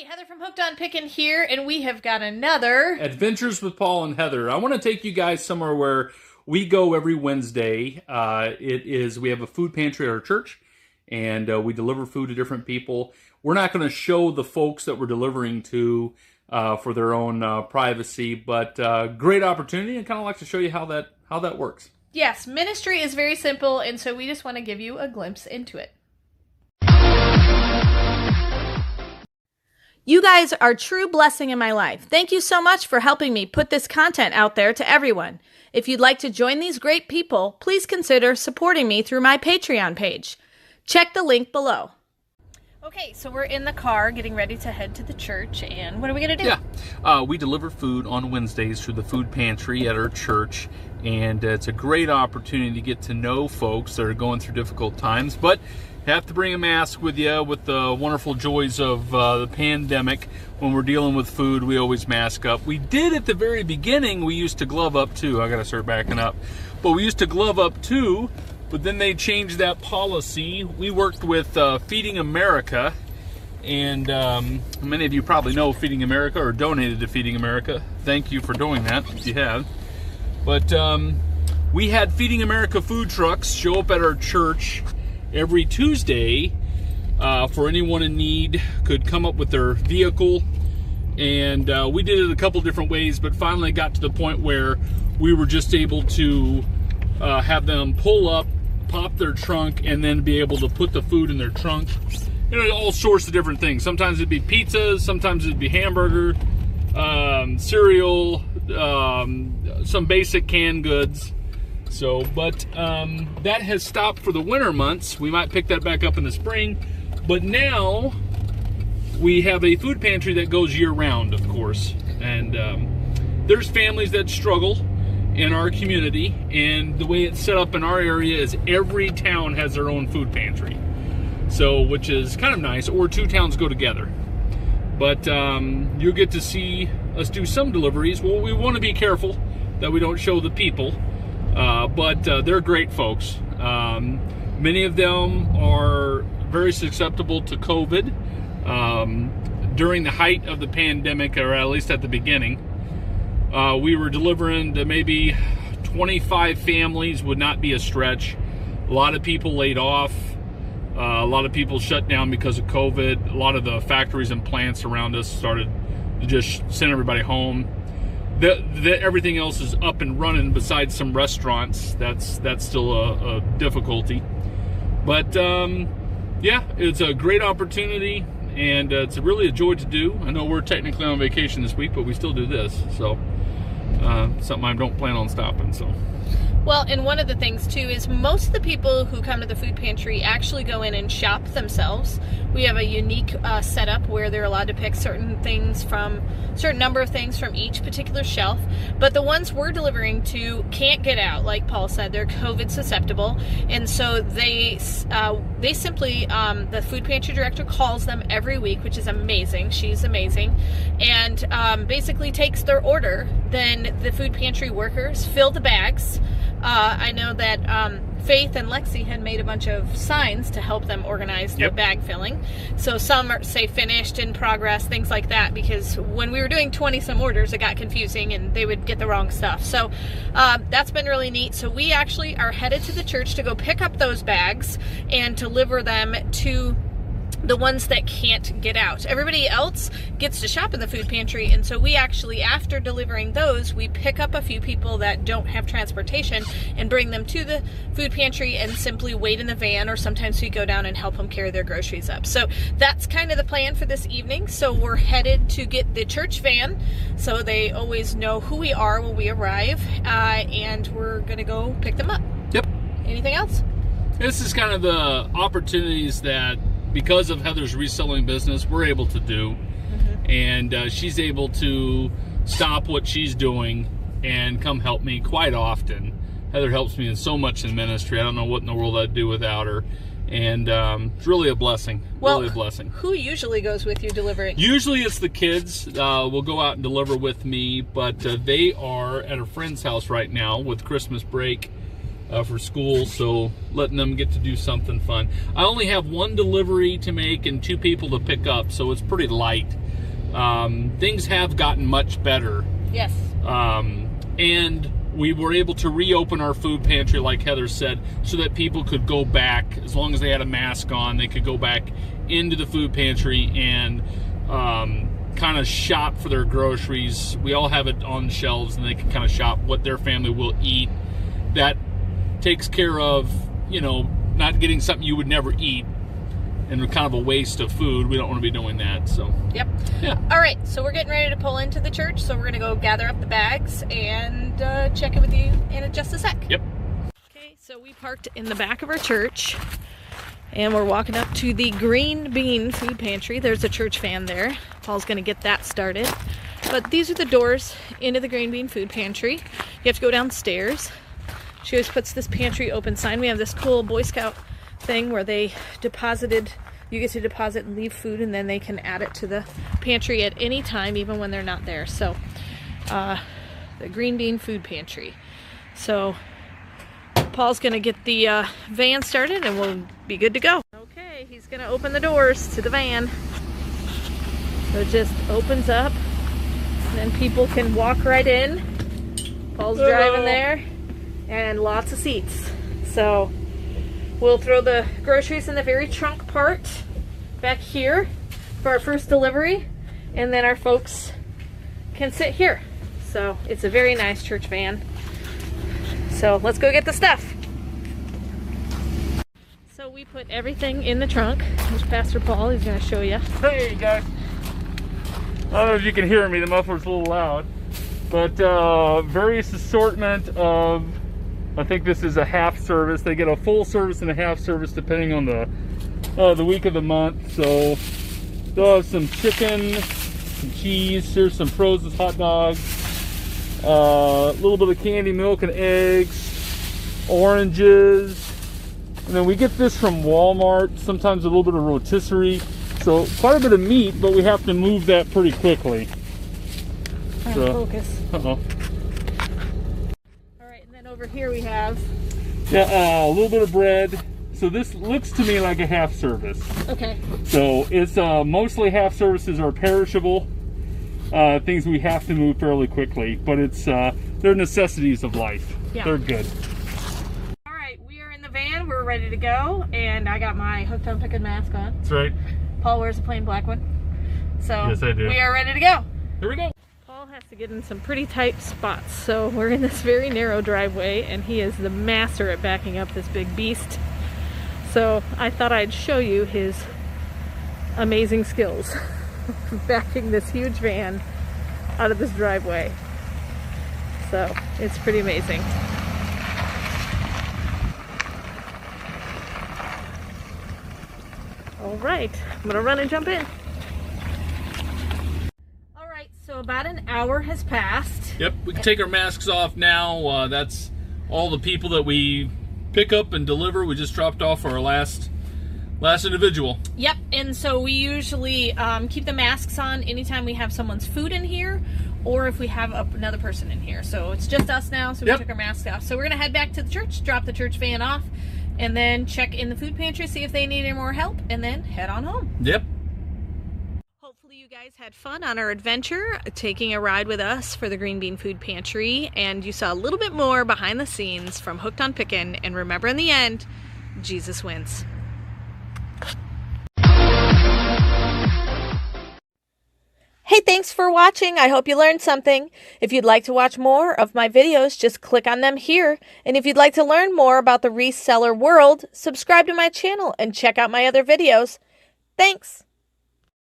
Heather from Hooked on Pickin here, and we have got another Adventures with Paul and Heather. I want to take you guys somewhere where we go every Wednesday. We have a food pantry at our church, and we deliver food to different people. We're not going to show the folks that we're delivering to for their own privacy, but great opportunity, and kind of like to show you how that works. Yes, ministry is very simple, and so we just want to give you a glimpse into it. You guys are a true blessing in my life. Thank you so much for helping me put this content out there to everyone. If you'd like to join these great people, please consider supporting me through my Patreon page. Check the link below. Okay, so we're in the car getting ready to head to the church, and what are we going to do? Yeah, we deliver food on Wednesdays through the food pantry at our church, and it's a great opportunity to get to know folks that are going through difficult times, but have to bring a mask with you with the wonderful joys of the pandemic. When we're dealing with food, we always mask up. We did at the very beginning, we used to glove up too. I gotta start backing up. But we used to glove up too, but then they changed that policy. We worked with Feeding America, and many of you probably know Feeding America or donated to Feeding America. Thank you for doing that, if you have. But we had Feeding America food trucks show up at our church every Tuesday for anyone in need, could come up with their vehicle, and we did it a couple different ways, but finally got to the point where we were just able to have them pull up, pop their trunk, and then be able to put the food in their trunk. You know, all sorts of different things. Sometimes it'd be pizzas, sometimes it'd be hamburger, cereal, some basic canned goods. So, but that has stopped for the winter months. We might pick that back up in the spring. But now we have a food pantry that goes year-round, of course. And there's families that struggle in our community. And the way it's set up in our area is every town has their own food pantry. So, which is kind of nice. Or two towns go together. But you'll get to see us do some deliveries. Well, we want to be careful that we don't show the people. But they're great folks. Many of them are very susceptible to COVID. During the height of the pandemic, or at least at the beginning, we were delivering to maybe 25 families, would not be a stretch. A lot of people laid off. A lot of people shut down because of COVID. A lot of the factories and plants around us started to just send everybody home. Everything else is up and running besides some restaurants. That's still a difficulty. But yeah, it's a great opportunity, and it's really a joy to do. I know we're technically on vacation this week, but we still do this. So something I don't plan on stopping. So. Well, and one of the things, too, is most of the people who come to the food pantry actually go in and shop themselves. We have a unique setup where they're allowed to pick certain number of things from each particular shelf. But the ones we're delivering to can't get out, like Paul said. They're COVID susceptible. And so they simply, the food pantry director calls them every week, which is amazing. She's amazing. And basically takes their order. Then the food pantry workers fill the bags. I know that Faith and Lexi had made a bunch of signs to help them organize the bag filling. So some say finished, in progress, things like that, because when we were doing 20-some orders, it got confusing and they would get the wrong stuff. So that's been really neat. So we actually are headed to the church to go pick up those bags and deliver them to the ones that can't get out. Everybody else gets to shop in the food pantry, and so we actually, after delivering those, we pick up a few people that don't have transportation and bring them to the food pantry and simply wait in the van, or sometimes we go down and help them carry their groceries up. So that's kind of the plan for this evening. So we're headed to get the church van, so they always know who we are when we arrive, and we're going to go pick them up. Yep. Anything else? This is kind of the opportunities that, because of Heather's reselling business, we're able to do. Mm-hmm. And she's able to stop what she's doing and come help me quite often. Heather helps me in so much in ministry. I don't know what in the world I'd do without her. And it's really a blessing. Well, really a blessing. Who usually goes with you delivering? Usually it's the kids will go out and deliver with me, but they are at a friend's house right now with Christmas break. For school, so letting them get to do something fun. I only have one delivery to make and 2 people to pick up, so it's pretty light. things have gotten much better. Yes. And we were able to reopen our food pantry, like Heather said, so that people could go back, as long as they had a mask on, they could go back into the food pantry and kind of shop for their groceries. We all have it on shelves, and they can kind of shop what their family will eat. That takes care of, you know, not getting something you would never eat and kind of a waste of food. We don't want to be doing that. So yep. Yeah. All right, so we're getting ready to pull into the church, so we're going to go gather up the bags and check in with you in just a sec. Yep. Okay, so we parked in the back of our church, and we're walking up to the Green Bean Food Pantry. There's a church van there. Paul's going to get that started. But these are the doors into the Green Bean Food Pantry. You have to go downstairs. She always puts this pantry open sign. We have this cool Boy Scout thing where they you get to deposit and leave food, and then they can add it to the pantry at any time, even when they're not there. So the Green Bean Food Pantry. So Paul's gonna get the van started and we'll be good to go. Okay, he's gonna open the doors to the van. So it just opens up, and then people can walk right in. Paul's driving there, and lots of seats. So we'll throw the groceries in the very trunk part back here for our first delivery, and then our folks can sit here. So it's a very nice church van. So let's go get the stuff. So we put everything in the trunk. There's Pastor Paul. He's going to show you. Hey guys. I don't know if you can hear me. The muffler's a little loud. But various assortment of, I think this is a half service. They get a full service and a half service depending on the week of the month. So they'll have some chicken, some cheese. Here's some frozen hot dogs. A little bit of candy, milk, and eggs. Oranges. And then we get this from Walmart. Sometimes a little bit of rotisserie. So quite a bit of meat, but we have to move that pretty quickly. Focus. Uh-oh. Alright, and then over here we have... Yeah, a little bit of bread. So this looks to me like a half service. Okay. So it's mostly half services are perishable. Things we have to move fairly quickly. But it's they're necessities of life. Yeah. They're good. Alright, we are in the van. We're ready to go. And I got my hooked on Pickin mask on. That's right. Paul wears a plain black one. So yes, I do. We are ready to go. Here we go. Paul has to get in some pretty tight spots. So we're in this very narrow driveway, and he is the master at backing up this big beast. So I thought I'd show you his amazing skills backing this huge van out of this driveway. So it's pretty amazing. All right, I'm gonna run and jump in. All right, so about an hour has passed. Yep, we can take our masks off now. That's all the people that we pick up and deliver. We just dropped off our last individual. Yep, and so we usually keep the masks on anytime we have someone's food in here, or if we have another person in here. So it's just us now, so we took our masks off. So we're gonna head back to the church, drop the church van off, and then check in the food pantry, see if they need any more help, and then head on home. Yep. Hopefully you guys had fun on our adventure, taking a ride with us for the Green Bean Food Pantry, and you saw a little bit more behind the scenes from Hooked on Pickin', and remember, in the end, Jesus wins. Hey, thanks for watching. I hope you learned something. If you'd like to watch more of my videos, just click on them here. And if you'd like to learn more about the reseller world, subscribe to my channel and check out my other videos. Thanks.